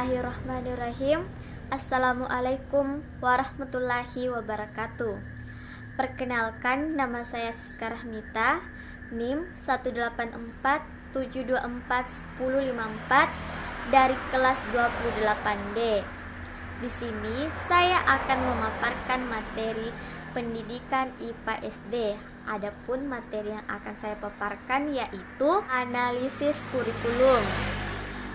Bismillahirrahmanirrahim. Assalamualaikum warahmatullahi wabarakatuh. Perkenalkan, nama saya Siska Rahmita, NIM 184724154 dari kelas 28D. Di sini saya akan memaparkan materi pendidikan IPA SD. Adapun materi yang akan saya paparkan yaitu analisis kurikulum.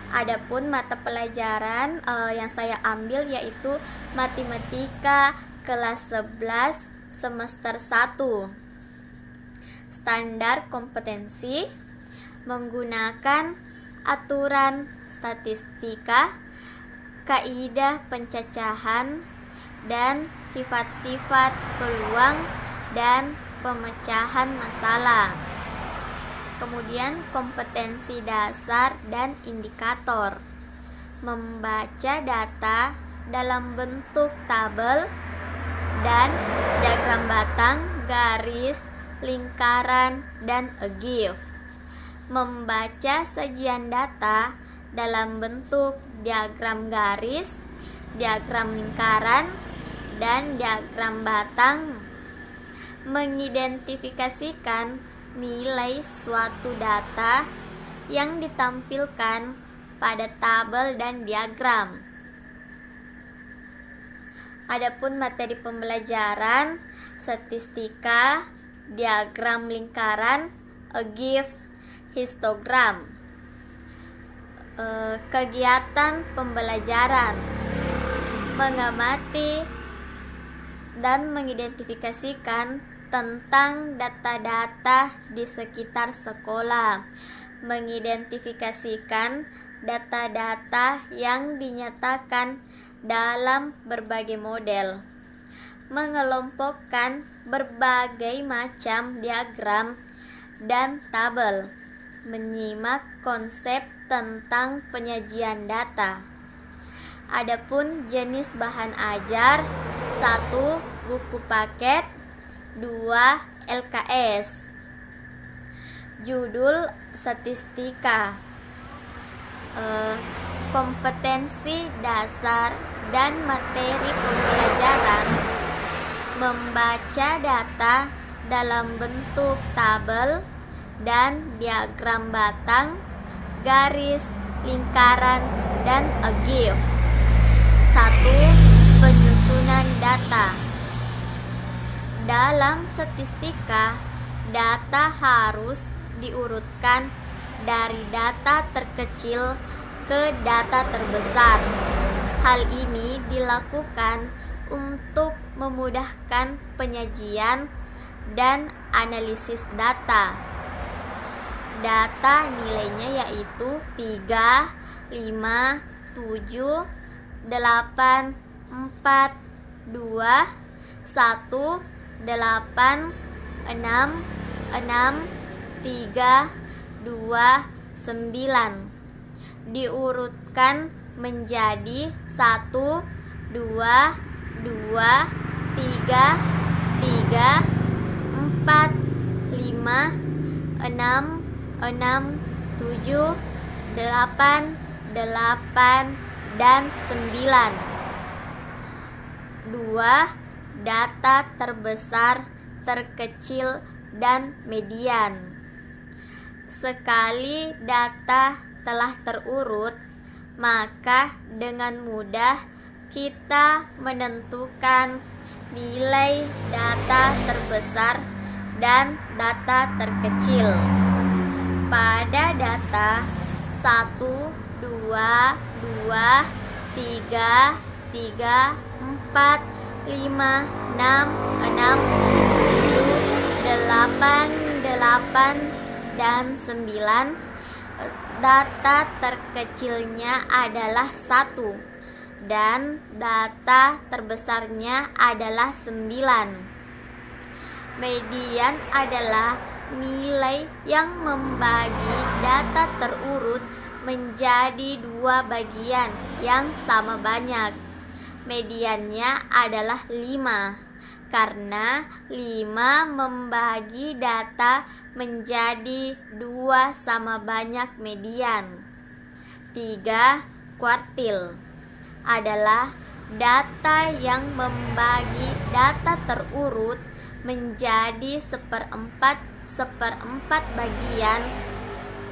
Adapun mata pelajaran yang saya ambil yaitu matematika kelas 11 semester 1. Standar kompetensi menggunakan aturan statistika, kaidah pencacahan, dan sifat-sifat peluang dan pemecahan masalah. Kemudian kompetensi dasar dan indikator, membaca data dalam bentuk tabel dan diagram batang, garis, lingkaran, dan a GIF. Membaca sajian data dalam bentuk diagram garis, diagram lingkaran, dan diagram batang. Mengidentifikasikan nilai suatu data yang ditampilkan pada tabel dan diagram. Adapun materi pembelajaran statistika, diagram lingkaran, a GIF, histogram. Kegiatan pembelajaran mengamati dan mengidentifikasikan tentang data-data di sekitar sekolah, mengidentifikasikan data-data yang dinyatakan dalam berbagai model, mengelompokkan berbagai macam diagram dan tabel, menyimak konsep tentang penyajian data. Adapun jenis bahan ajar: 1. Buku paket, 2. LKS. Judul statistika, kompetensi dasar dan materi pembelajaran, membaca data dalam bentuk tabel dan diagram batang, garis, lingkaran, dan a GIF. 1. Penyusunan data. Dalam statistika, data harus diurutkan dari data terkecil ke data terbesar. Hal ini dilakukan untuk memudahkan penyajian dan analisis data. Data nilainya yaitu 3, 5, 7, 8, 4, 2, 1, 8, 6, 6, 3, 2, 9. Diurutkan menjadi 1, 2, 2, 3, 3, 4, 5, 6, 6, 7, 8, 8, dan 9. 2. Data terbesar, terkecil, dan median. Sekali data telah terurut, maka dengan mudah kita menentukan nilai data terbesar dan data terkecil. Pada data 1, 2, 2, 3, 3, 4, 5, 6, 6, 7, 8, 8, dan 9. Data terkecilnya adalah 1 dan data terbesarnya adalah 9. Median adalah nilai yang membagi data terurut menjadi dua bagian yang sama banyak. Mediannya adalah 5 karena 5 membagi data menjadi 2 sama banyak median. 3 Kuartil adalah data yang membagi data terurut menjadi seperempat bagian.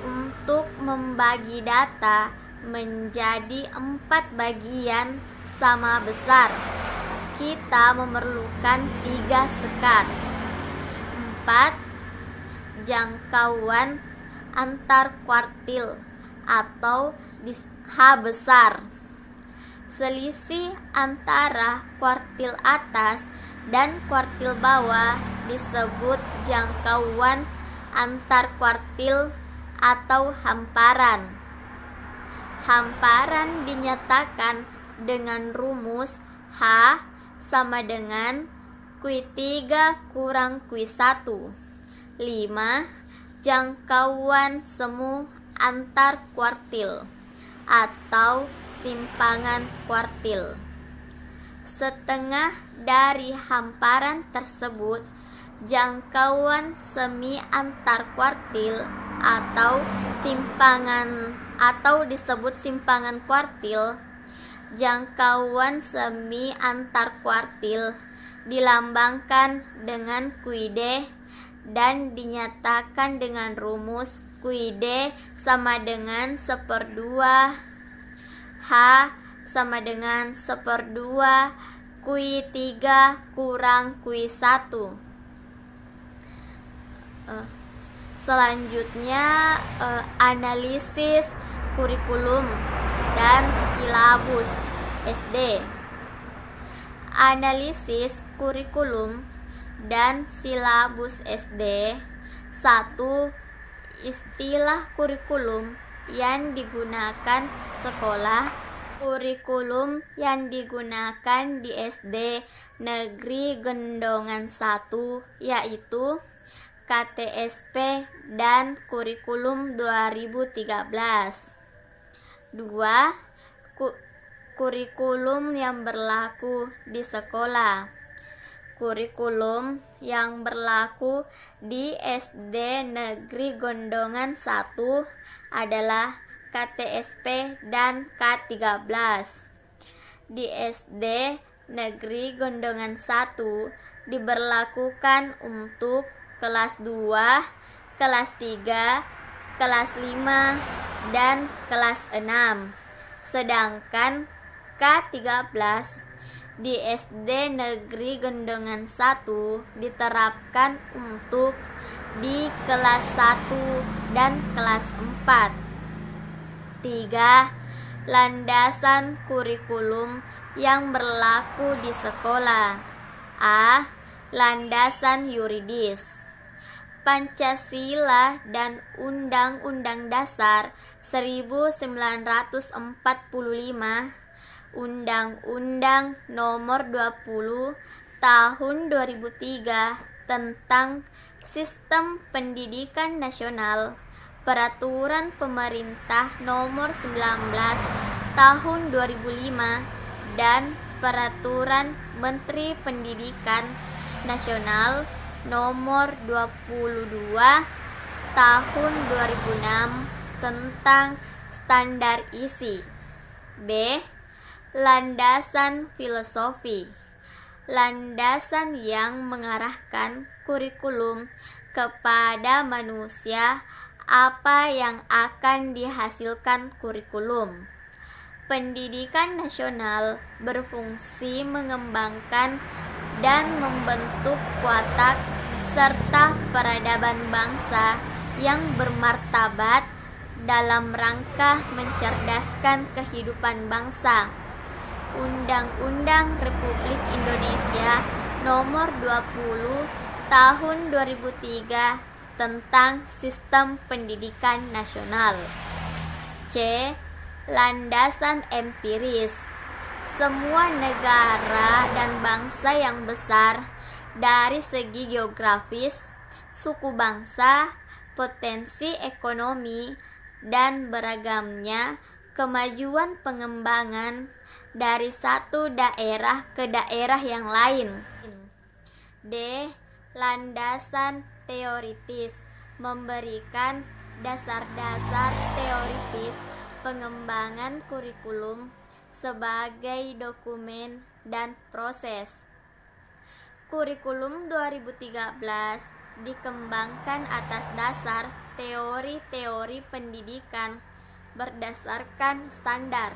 Untuk membagi data menjadi 4 bagian sama besar, kita memerlukan 3 sekat. 4. Jangkauan antar kuartil atau H besar. Selisih antara kuartil atas dan kuartil bawah disebut jangkauan antar kuartil atau hamparan. Hamparan dinyatakan dengan rumus H sama dengan Q3 kurang Q1. 5. Jangkauan semu antar kuartil atau simpangan kuartil. Setengah dari hamparan tersebut jangkauan semi antar kuartil atau simpangan atau disebut simpangan kuartil. Jangkauan semi antar kuartil dilambangkan dengan QD dan dinyatakan dengan rumus QD sama dengan 1/2 H sama dengan 1/2 Q3 kurang Q1. Selanjutnya analisis kurikulum dan silabus SD. Analisis kurikulum dan silabus SD. 1. Istilah kurikulum yang digunakan sekolah. Kurikulum yang digunakan di SD Negeri Gendongan 1 yaitu KTSP dan Kurikulum 2013. 2. Kurikulum yang berlaku di sekolah. Kurikulum yang berlaku di SD Negeri Gondongan 1 adalah KTSP dan K13. Di SD Negeri Gondongan 1 diberlakukan untuk kelas 2, kelas 3, kelas 5, dan kelas 6. Sedangkan K13 di SD Negeri Gendongan 1 diterapkan untuk di kelas 1 dan kelas 4. 3. Landasan kurikulum yang berlaku di sekolah. A. Landasan yuridis. Pancasila dan Undang-Undang Dasar 1945, Undang-Undang Nomor 20 Tahun 2003 tentang Sistem Pendidikan Nasional, Peraturan Pemerintah Nomor 19 Tahun 2005, dan Peraturan Menteri Pendidikan Nasional Nomor 22 Tahun 2006 tentang standar isi. B. Landasan filosofi. Landasan yang mengarahkan kurikulum kepada manusia apa yang akan dihasilkan kurikulum. Pendidikan nasional berfungsi mengembangkan dan membentuk watak serta peradaban bangsa yang bermartabat dalam rangka mencerdaskan kehidupan bangsa. Undang-Undang Republik Indonesia Nomor 20 Tahun 2003 tentang Sistem Pendidikan Nasional. C. Landasan empiris. Semua negara dan bangsa yang besar dari segi geografis, suku bangsa, potensi ekonomi, dan beragamnya kemajuan pengembangan dari satu daerah ke daerah yang lain. D. Landasan teoritis. Memberikan dasar-dasar teoritis pengembangan kurikulum sebagai dokumen dan proses. Kurikulum 2013 dikembangkan atas dasar teori-teori pendidikan berdasarkan standar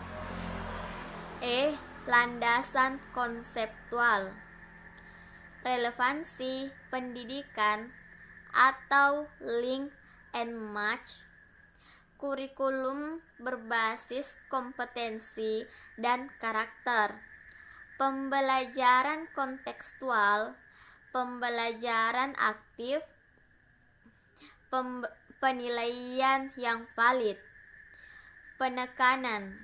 landasan konseptual, relevansi pendidikan atau link and match, kurikulum berbasis kompetensi dan karakter, pembelajaran kontekstual, pembelajaran aktif, penilaian yang valid. Penekanan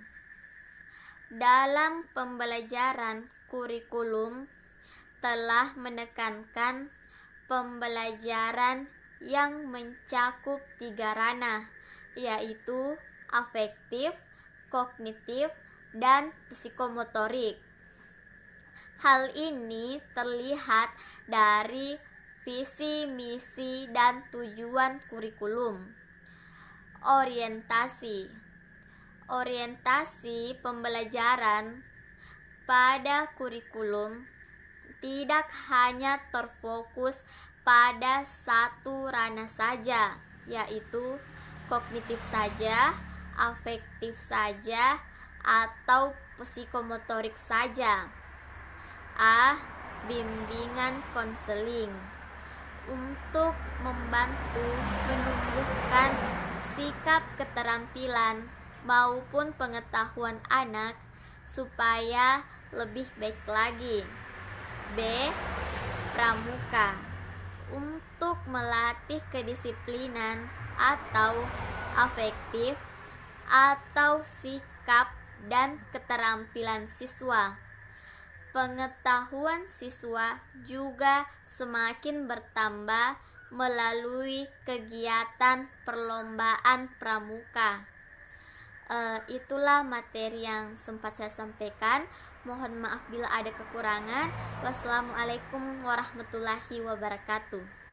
dalam pembelajaran kurikulum telah menekankan pembelajaran yang mencakup 3 ranah, yaitu afektif, kognitif, dan psikomotorik. Hal ini terlihat dari visi, misi, dan tujuan kurikulum. Orientasi pembelajaran pada kurikulum tidak hanya terfokus pada satu ranah saja, yaitu kognitif saja, afektif saja, atau psikomotorik saja. Bimbingan konseling untuk membantu menumbuhkan sikap keterampilan maupun pengetahuan anak supaya lebih baik lagi. Pramuka untuk melatih kedisiplinan atau afektif atau sikap dan keterampilan siswa. Pengetahuan siswa juga semakin bertambah melalui kegiatan perlombaan pramuka. Itulah materi yang sempat saya sampaikan. Mohon maaf bila ada kekurangan. Wassalamualaikum warahmatullahi wabarakatuh.